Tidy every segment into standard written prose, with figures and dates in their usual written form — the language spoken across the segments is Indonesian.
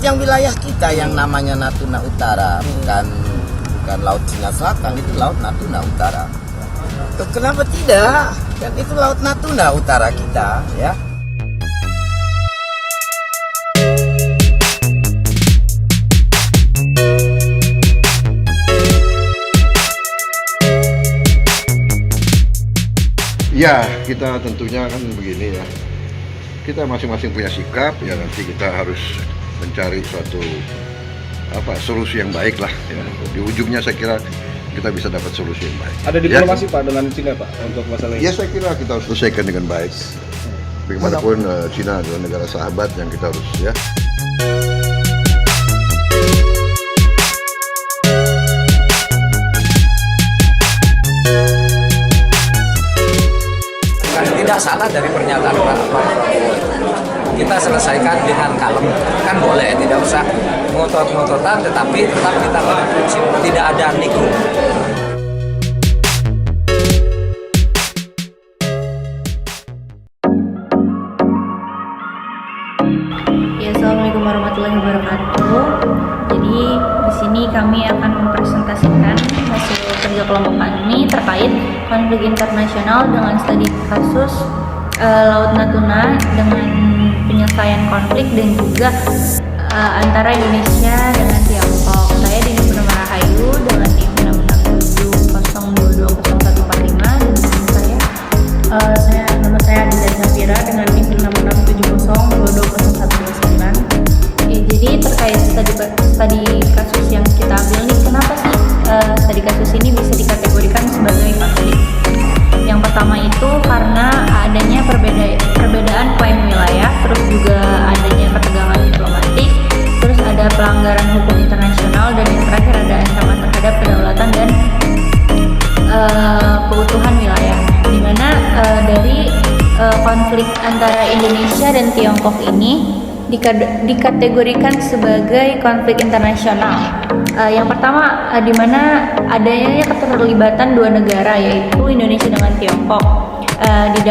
sepanjang wilayah kita yang namanya Natuna Utara, bukan Laut Cina Selatan, itu Laut Natuna Utara. Kenapa tidak? Kan itu Laut Natuna Utara kita, ya. Ya, kita tentunya kan begini ya. Kita masing-masing punya sikap, ya nanti kita harus mencari suatu solusi yang baik lah. Ya. Di ujungnya saya kira kita bisa dapat solusi yang baik. Ada diplomasi Pak dengan Cina Pak untuk masalah ini? Ya saya kira kita harus selesaikan dengan baik. Bagaimanapun Cina adalah negara sahabat yang kita harus ya. Tidak salah dari pernyataan Pak Prabowo. Kita selesaikan dengan kalem, kan boleh, tidak usah ngotot-ngototan, tetapi tetap kita pada prinsip tidak ada nego. Ya, assalamualaikum warahmatullahi wabarakatuh. Jadi di sini kami akan mempresentasikan hasil kerja kelompok kami terkait konflik internasional dengan studi kasus Laut Natuna dengan penyelesaian konflik dan juga antara Indonesia dengan Tiongkok. Saya Dini Purnama Rahayu dengan NIM 66702204145 dan nama saya Dinda Zafira dengan NIM 66702202129. Jadi terkait studi kasus yang kita ambil nih, kenapa sih studi kasus ini bisa dikategorikan sebagai konflik? Yang pertama itu karena adanya perbedaan klaim wilayah, terus juga adanya ketegangan diplomatik, terus ada pelanggaran hukum internasional, dan yang terakhir ada ancaman terhadap kedaulatan dan keutuhan wilayah. Dimana dari konflik antara Indonesia dan Tiongkok ini dikategorikan sebagai konflik internasional. Yang pertama, di mana adanya keterlibatan dua negara, yaitu Indonesia dengan Tiongkok. Di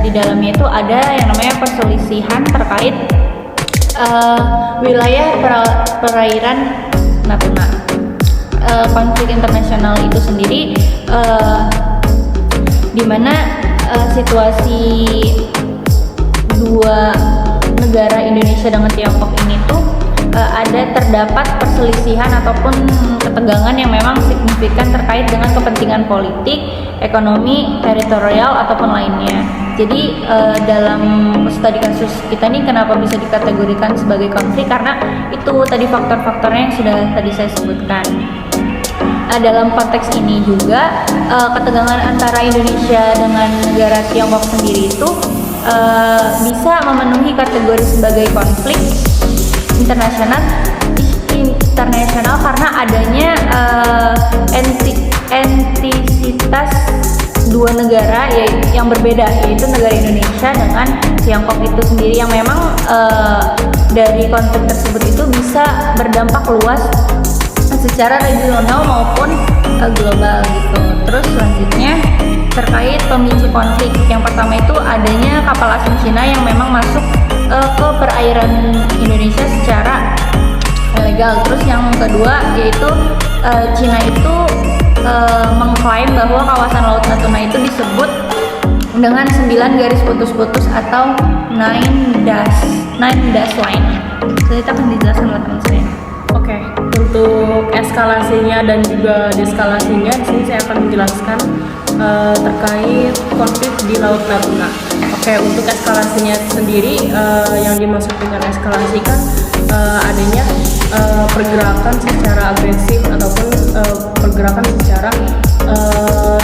dalamnya itu ada yang namanya perselisihan terkait wilayah perairan Natuna. Konflik internasional itu sendiri, di mana situasi dua negara Indonesia dengan Tiongkok ini tuh terdapat perselisihan ataupun ketegangan yang memang signifikan terkait dengan kepentingan politik, ekonomi, teritorial ataupun lainnya. Jadi dalam studi kasus kita nih kenapa bisa dikategorikan sebagai konflik, karena itu tadi faktor-faktornya yang sudah tadi saya sebutkan. Dalam konteks ini juga ketegangan antara Indonesia dengan negara Tiongkok sendiri itu bisa memenuhi kategori sebagai konflik internasional karena adanya entisitas dua negara yang berbeda, yaitu negara Indonesia dengan Tiongkok itu sendiri, yang memang dari konflik tersebut itu bisa berdampak luas secara regional maupun global gitu. Terus selanjutnya terkait pemicu konflik, yang pertama itu adanya kapal asing Cina yang memang masuk ke perairan Indonesia secara ilegal. Terus yang kedua yaitu Cina itu mengklaim bahwa kawasan Laut Natuna itu disebut dengan 9 garis putus-putus atau 9 dash line. Saya akan dijelaskan oleh teman saya. Oke, untuk eskalasinya dan juga deskalasinya di sini saya akan menjelaskan terkait konflik di Laut Natuna. Oke, untuk eskalasinya sendiri yang dimaksud dengan eskalasi kan adanya pergerakan secara agresif ataupun pergerakan secara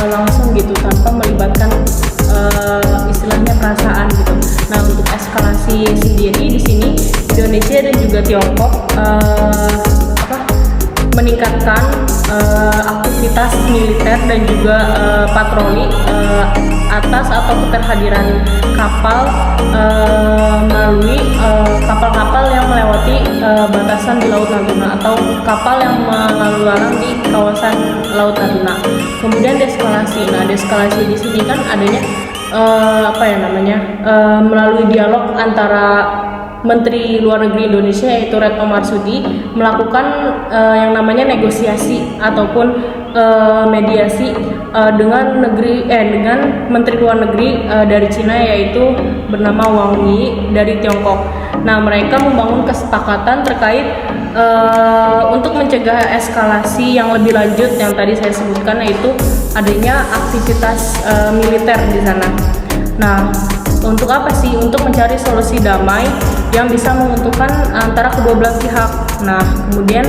langsung gitu tanpa melibatkan istilahnya perasaan gitu. Nah, untuk eskalasi sendiri di sini Indonesia dan juga Tiongkok meningkatkan aktivitas militer dan juga patroli atas atau keterhadiran kapal melalui kapal-kapal yang melewati batasan di Laut Natuna atau kapal yang lalu lalang di kawasan Laut Natuna. Kemudian deskalasi. Nah, deskalasi di sini kan adanya melalui dialog antara Menteri Luar Negeri Indonesia yaitu Retno Marsudi melakukan yang namanya negosiasi ataupun mediasi dengan Menteri Luar Negeri dari Cina yaitu bernama Wang Yi dari Tiongkok. Nah, mereka membangun kesepakatan terkait untuk mencegah eskalasi yang lebih lanjut yang tadi saya sebutkan, yaitu adanya aktivitas militer di sana. Nah, untuk apa sih? Untuk mencari solusi damai yang bisa menguntungkan antara kedua belah pihak. Nah, kemudian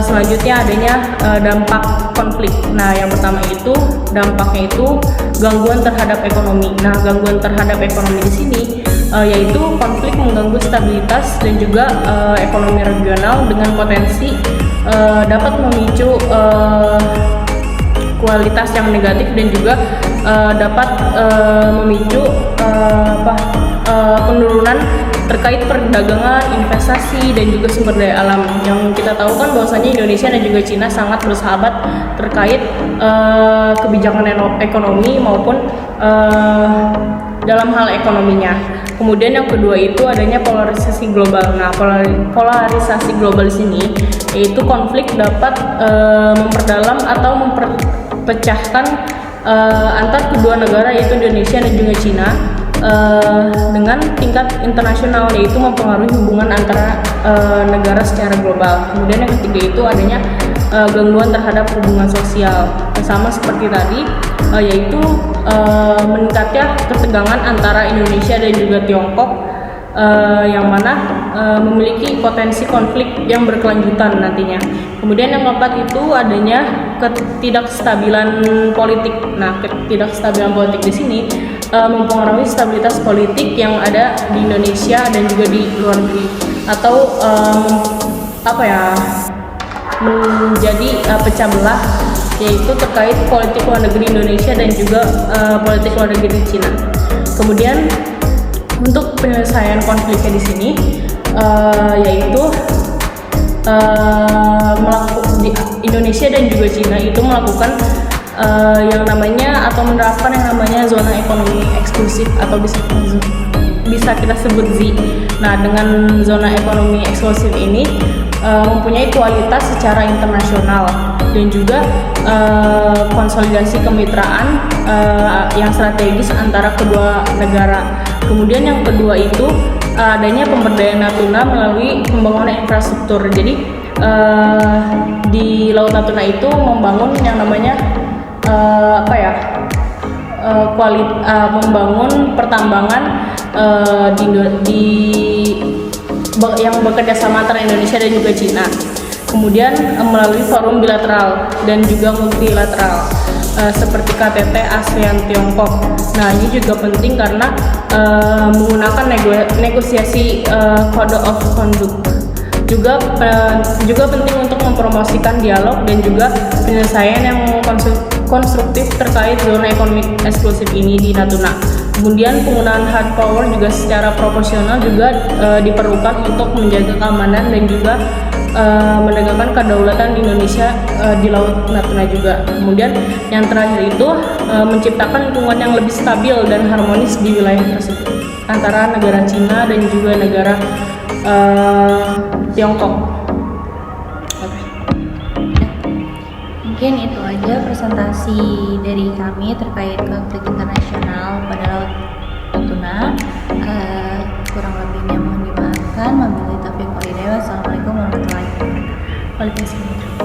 selanjutnya adanya dampak konflik. Nah, yang pertama itu dampaknya itu gangguan terhadap ekonomi. Nah, gangguan terhadap ekonomi di sini yaitu konflik mengganggu stabilitas dan juga ekonomi regional dengan potensi dapat memicu kualitas yang negatif dan juga dapat memicu penurunan terkait perdagangan, investasi dan juga sumber daya alam. Yang kita tahu kan bahwasanya Indonesia dan juga Cina sangat bersahabat terkait kebijakan ekonomi maupun dalam hal ekonominya. Kemudian yang kedua itu adanya polarisasi global. Nah, polarisasi global di sini yaitu konflik dapat memperdalam atau memperpecahkan antar kedua negara yaitu Indonesia dan juga Cina dengan tingkat internasional, yaitu mempengaruhi hubungan antara negara secara global. Kemudian yang ketiga itu adanya gangguan terhadap hubungan sosial, sama seperti tadi, yaitu meningkatnya ketegangan antara Indonesia dan juga Tiongkok, yang mana memiliki potensi konflik yang berkelanjutan nantinya. Kemudian yang keempat itu adanya ketidakstabilan politik. Nah, ketidakstabilan politik di sini mempengaruhi stabilitas politik yang ada di Indonesia dan juga di luar negeri, atau menjadi pecah belah, yaitu terkait politik luar negeri Indonesia dan juga politik luar negeri Cina. Kemudian untuk penyelesaian konfliknya di sini yaitu Indonesia dan juga Cina itu melakukan yang namanya atau menerapkan yang namanya zona ekonomi eksklusif atau bisa kita sebut ZI. Nah, dengan zona ekonomi eksklusif ini mempunyai kualitas secara internasional dan juga konsolidasi kemitraan yang strategis antara kedua negara. Kemudian yang kedua itu adanya pemberdayaan Natuna melalui pembangunan infrastruktur. Jadi di Laut Natuna itu membangun yang namanya membangun pertambangan yang bekerja sama antara Indonesia dan juga Cina. Kemudian melalui forum bilateral dan juga multilateral seperti KTT ASEAN Tiongkok. Nah, ini juga penting karena menggunakan negosiasi Code of Conduct. Juga penting untuk mempromosikan dialog dan juga penyelesaian yang konstruktif terkait zona ekonomi eksklusif ini di Natuna. Kemudian penggunaan hard power juga secara proporsional juga diperlukan untuk menjaga keamanan dan juga menegakkan kedaulatan Indonesia di Laut Natuna juga. Kemudian yang terakhir itu menciptakan lingkungan yang lebih stabil dan harmonis di wilayah tersebut antara negara Cina dan juga negara Tiongkok. Mungkin itu aja presentasi dari kami terkait konflik internasional pada Laut Natuna. Kurang lebihnya mohon dimaafkan. Wabillahi taufiq wal hidayah. Wassalamualaikum warahmatullahi wabarakatuh. Waalaikumsalam.